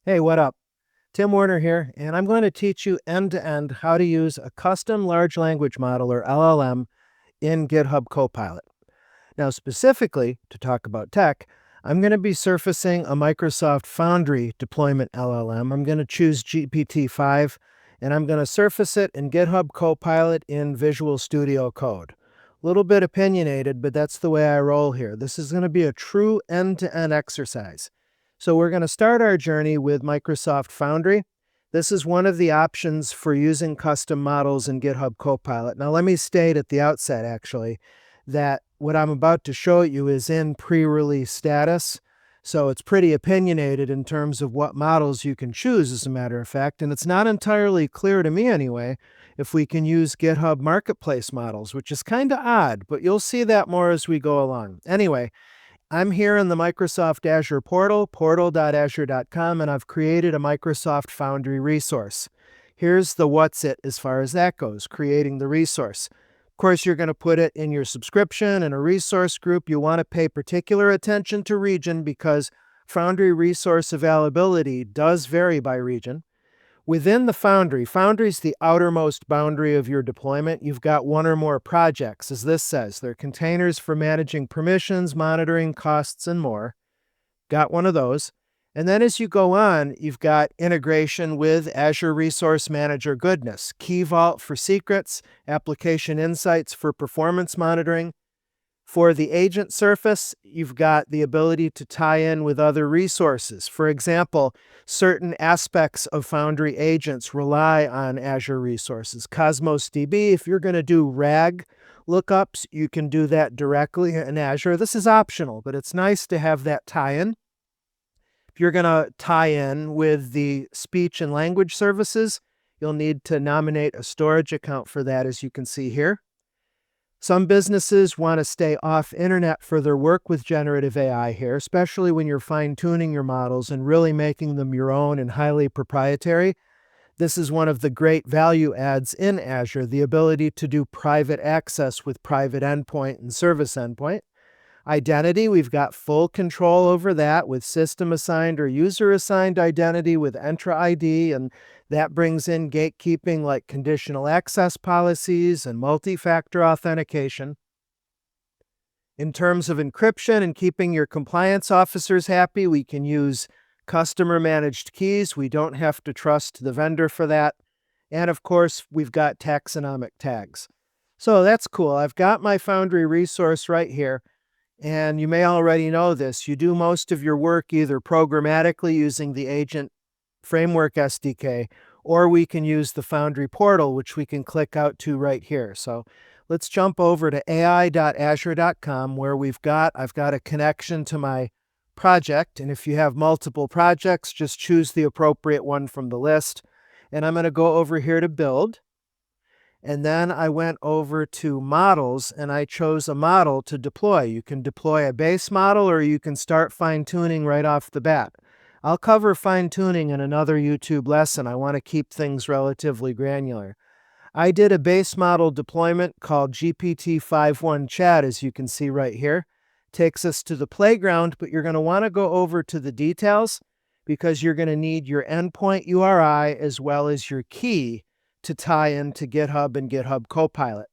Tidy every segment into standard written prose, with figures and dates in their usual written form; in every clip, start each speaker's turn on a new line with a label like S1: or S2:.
S1: Hey, what up? Tim Werner here, and I'm going to teach you end-to-end how to use a custom large language model, or LLM, in GitHub Copilot. Now, specifically, to talk about tech, I'm going to be surfacing a Microsoft Foundry deployment LLM. I'm going to choose GPT-5, and I'm going to surface it in GitHub Copilot in Visual Studio Code. A little bit opinionated, but that's the way I roll here. This is going to be a true end-to-end exercise. So we're going to start our journey with Microsoft Foundry. This is one of the options for using custom models in GitHub Copilot. Now, let me state at the outset, actually, that what I'm about to show you is in pre-release status. So it's pretty opinionated in terms of what models you can choose, as a matter of fact. And it's not entirely clear to me, anyway, if we can use GitHub Marketplace models, which is kind of odd, but you'll see that more as we go along. Anyway, I'm here in the Microsoft Azure portal, portal.azure.com, and I've created a Microsoft Foundry resource. Here's the what's it as far as that goes, creating the resource. Of course, you're going to put it in your subscription and a resource group. You want to pay particular attention to region because Foundry resource availability does vary by region. Within the Foundry, Foundry is the outermost boundary of your deployment. You've got one or more projects, as this says. They're containers for managing permissions, monitoring, costs, and more. Got one of those. And then as you go on, you've got integration with Azure Resource Manager goodness, Key Vault for secrets, application insights for performance monitoring. For the agent surface, you've got the ability to tie in with other resources. For example, certain aspects of Foundry agents rely on Azure resources. Cosmos DB, if you're going to do RAG lookups, you can do that directly in Azure. This is optional, but it's nice to have that tie-in. If you're going to tie in with the speech and language services, you'll need to nominate a storage account for that, as you can see here. Some businesses want to stay off internet for their work with generative AI here, especially when you're fine-tuning your models and really making them your own and highly proprietary. This is one of the great value adds in Azure, the ability to do private access with private endpoint and service endpoint. Identity, we've got full control over that with system assigned or user assigned identity with Entra ID, and that brings in gatekeeping like conditional access policies and multi-factor authentication. In terms of encryption and keeping your compliance officers happy, we can use customer managed keys. We don't have to trust the vendor for that. And of course, we've got taxonomic tags. So that's cool. I've got my Foundry resource right here. And you may already know this. You do most of your work either programmatically using the Agent Framework SDK, or we can use the Foundry portal, which we can click out to right here. So let's jump over to ai.azure.com, where I've got a connection to my project. And if you have multiple projects, just choose the appropriate one from the list. And I'm going to go over here to build. And then I went over to models and I chose a model to deploy. You can deploy a base model or you can start fine-tuning right off the bat. I'll cover fine-tuning in another YouTube lesson. I want to keep things relatively granular. I did a base model deployment called GPT-5.1 Chat, as you can see right here. Takes us to the playground, but you're going to want to go over to the details because you're going to need your endpoint URI as well as your key to tie into GitHub and GitHub Copilot.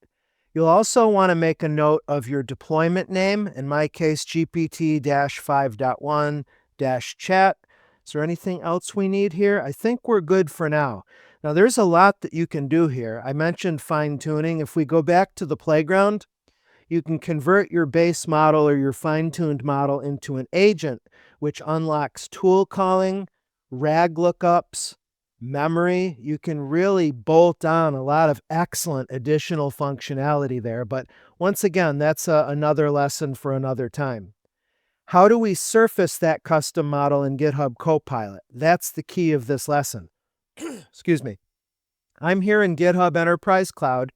S1: You'll also want to make a note of your deployment name, in my case, GPT-5.1-chat. Is there anything else we need here? I think we're good for now. Now, there's a lot that you can do here. I mentioned fine-tuning. If we go back to the playground, you can convert your base model or your fine-tuned model into an agent, which unlocks tool calling, RAG lookups, memory. You can really bolt on a lot of excellent additional functionality there. But once again, that's another lesson for another time. How do we surface that custom model in GitHub Copilot? That's the key of this lesson. Excuse me. I'm here in GitHub Enterprise Cloud.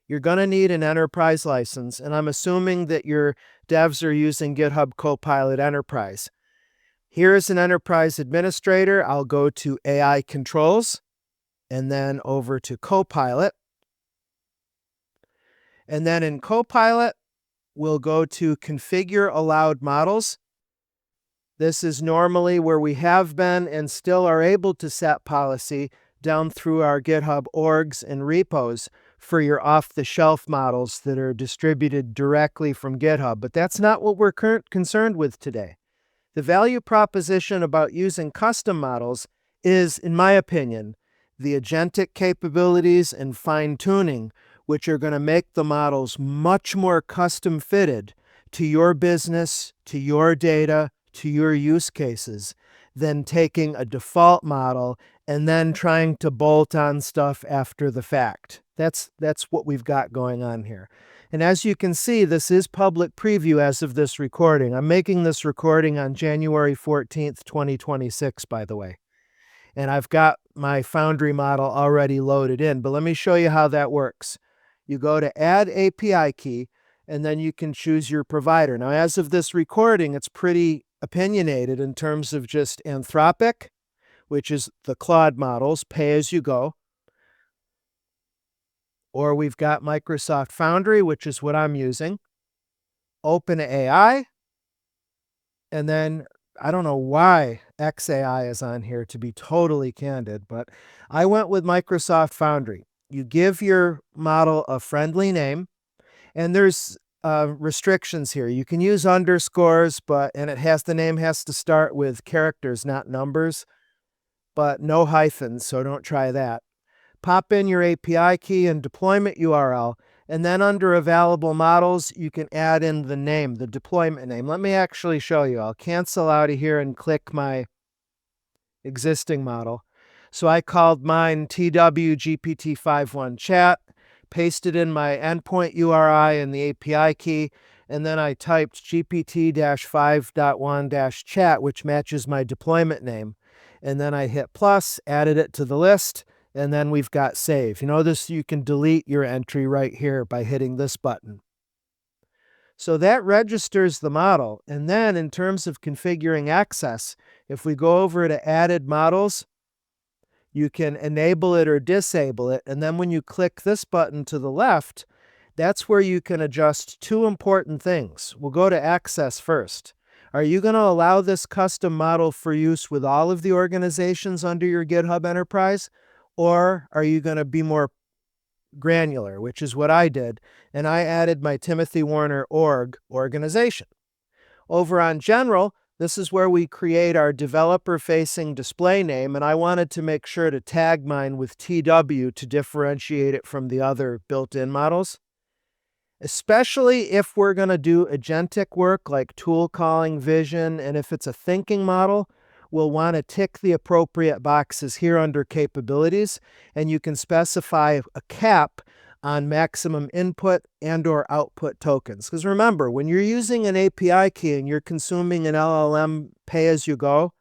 S1: You're going to need an enterprise license, and I'm assuming that your devs are using GitHub Copilot Enterprise. Here's an enterprise administrator. I'll go to AI controls and then over to Copilot. And then in Copilot, we'll go to configure allowed models. This is normally where we have been and still are able to set policy down through our GitHub orgs and repos for your off-the-shelf models that are distributed directly from GitHub. But that's not what we're concerned with today. The value proposition about using custom models is, in my opinion, the agentic capabilities and fine-tuning, which are going to make the models much more custom-fitted to your business, to your data, to your use cases, than taking a default model and then trying to bolt on stuff after the fact. That's what we've got going on here. And as you can see, this is public preview as of this recording. I'm making this recording on January 14th, 2026, by the way. And I've got my Foundry model already loaded in, but let me show you how that works. You go to Add API Key, and then you can choose your provider. Now, as of this recording, it's pretty opinionated in terms of just Anthropic, which is the Claude models, pay as you go. Or we've got Microsoft Foundry, which is what I'm using, OpenAI, and then I don't know why XAI is on here, to be totally candid, but I went with Microsoft Foundry. You give your model a friendly name, and there's restrictions here. You can use underscores, and the name has to start with characters, not numbers, but no hyphens, so don't try that. Pop in your API key and deployment URL, and then under available models, you can add in the name, the deployment name. Let me actually show you. I'll cancel out of here and click my existing model. So I called mine TWGPT51 chat, pasted in my endpoint URI and the API key, and then I typed GPT-5.1-chat, which matches my deployment name. And then I hit plus, added it to the list, and then we've got save. You notice you can delete your entry right here by hitting this button. So that registers the model. And then in terms of configuring access, if we go over to added models, you can enable it or disable it. And then when you click this button to the left, that's where you can adjust two important things. We'll go to access first. Are you going to allow this custom model for use with all of the organizations under your GitHub Enterprise? Or are you going to be more granular, which is what I did, and I added my Timothy Warner org organization. Over on General, this is where we create our developer-facing display name, and I wanted to make sure to tag mine with TW to differentiate it from the other built-in models. Especially if we're going to do agentic work like tool calling, vision, and if it's a thinking model, we'll want to tick the appropriate boxes here under capabilities, and you can specify a cap on maximum input and or output tokens. Because remember, when you're using an API key and you're consuming an LLM pay-as-you-go,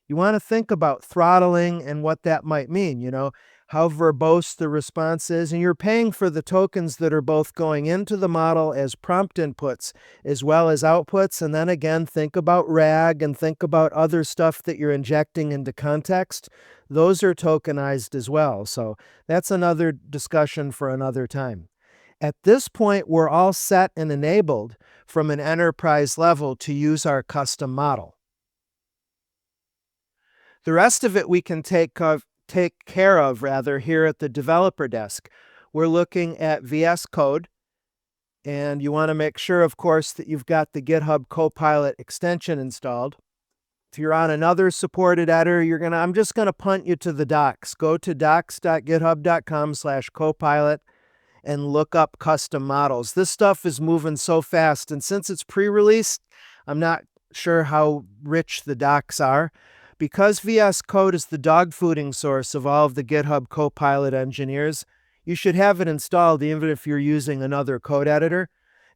S1: you want to think about throttling and what that might mean, how verbose the response is, and you're paying for the tokens that are both going into the model as prompt inputs as well as outputs. And then again, think about RAG and think about other stuff that you're injecting into context. Those are tokenized as well. So that's another discussion for another time. At this point, we're all set and enabled from an enterprise level to use our custom model. The rest of it we can take care of here at the developer desk. We're looking at VS Code, and you want to make sure, of course, that you've got the GitHub Copilot extension installed. If you're on another supported editor, I'm just going to punt you to the docs. Go to docs.github.com/copilot and look up custom models. This stuff is moving so fast, and since it's pre-released, I'm not sure how rich the docs are. Because VS Code is the dogfooding source of all of the GitHub Copilot engineers, you should have it installed even if you're using another code editor.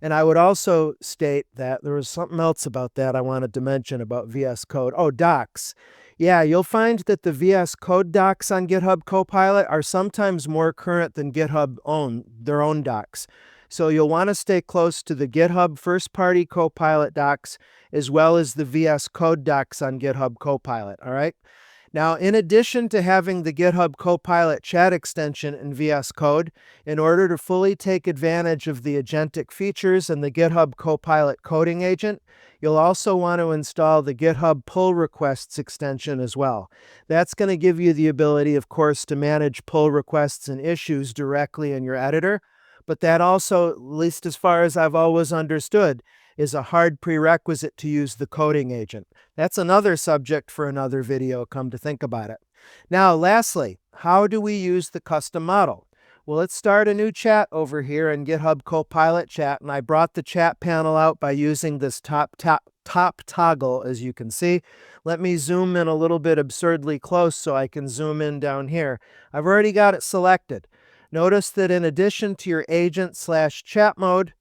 S1: And I would also state that there was something else about that I wanted to mention about VS Code. Oh, docs. Yeah, you'll find that the VS Code docs on GitHub Copilot are sometimes more current than GitHub their own docs. So you'll want to stay close to the GitHub first-party Copilot docs as well as the VS Code docs on GitHub Copilot, all right? Now, in addition to having the GitHub Copilot chat extension in VS Code, in order to fully take advantage of the agentic features and the GitHub Copilot coding agent, you'll also want to install the GitHub pull requests extension as well. That's going to give you the ability, of course, to manage pull requests and issues directly in your editor. But that also, at least as far as I've always understood, is a hard prerequisite to use the coding agent. That's another subject for another video, come to think about it. Now, lastly, how do we use the custom model? Well, let's start a new chat over here in GitHub Copilot Chat, and I brought the chat panel out by using this top toggle, as you can see. Let me zoom in a little bit absurdly close so I can zoom in down here. I've already got it selected. Notice that in addition to your agent/chat mode,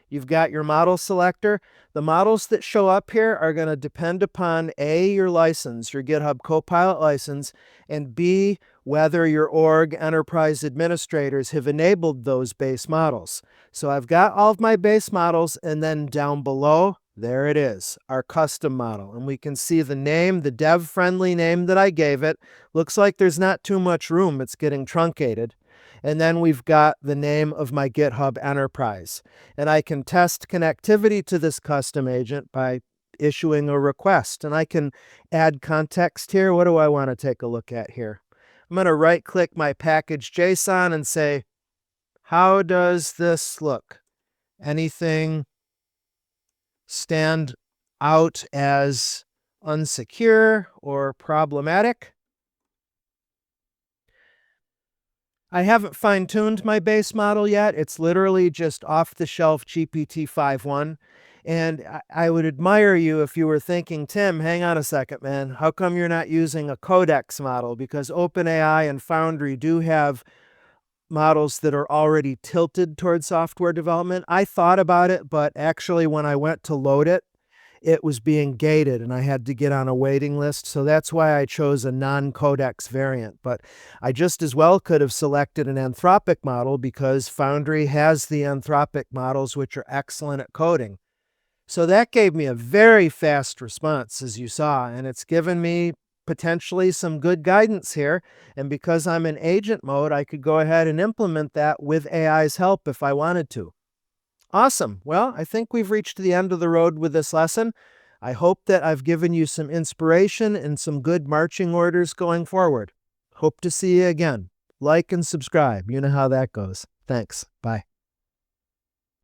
S1: you've got your model selector. The models that show up here are going to depend upon A, your license, your GitHub Copilot license, and B, whether your org enterprise administrators have enabled those base models. So I've got all of my base models, and then down below, there it is, our custom model. And we can see the name, the dev-friendly name that I gave it. Looks like there's not too much room. It's getting truncated. And then we've got the name of my GitHub Enterprise. And I can test connectivity to this custom agent by issuing a request. And I can add context here. What do I want to take a look at here? I'm going to right-click my package JSON and say, how does this look? Anything stand out as unsecure or problematic? I haven't fine-tuned my base model yet. It's literally just off-the-shelf GPT-5.1. And I would admire you if you were thinking, Tim, hang on a second, man. How come you're not using a Codex model? Because OpenAI and Foundry do have models that are already tilted towards software development. I thought about it, but actually when I went to load it, it was being gated and I had to get on a waiting list. So that's why I chose a non-Codex variant. But I just as well could have selected an Anthropic model because Foundry has the Anthropic models, which are excellent at coding. So that gave me a very fast response, as you saw, and it's given me potentially some good guidance here. And because I'm in agent mode, I could go ahead and implement that with AI's help if I wanted to. Awesome. Well, I think we've reached the end of the road with this lesson. I hope that I've given you some inspiration and some good marching orders going forward. Hope to see you again. Like and subscribe. You know how that goes. Thanks. Bye.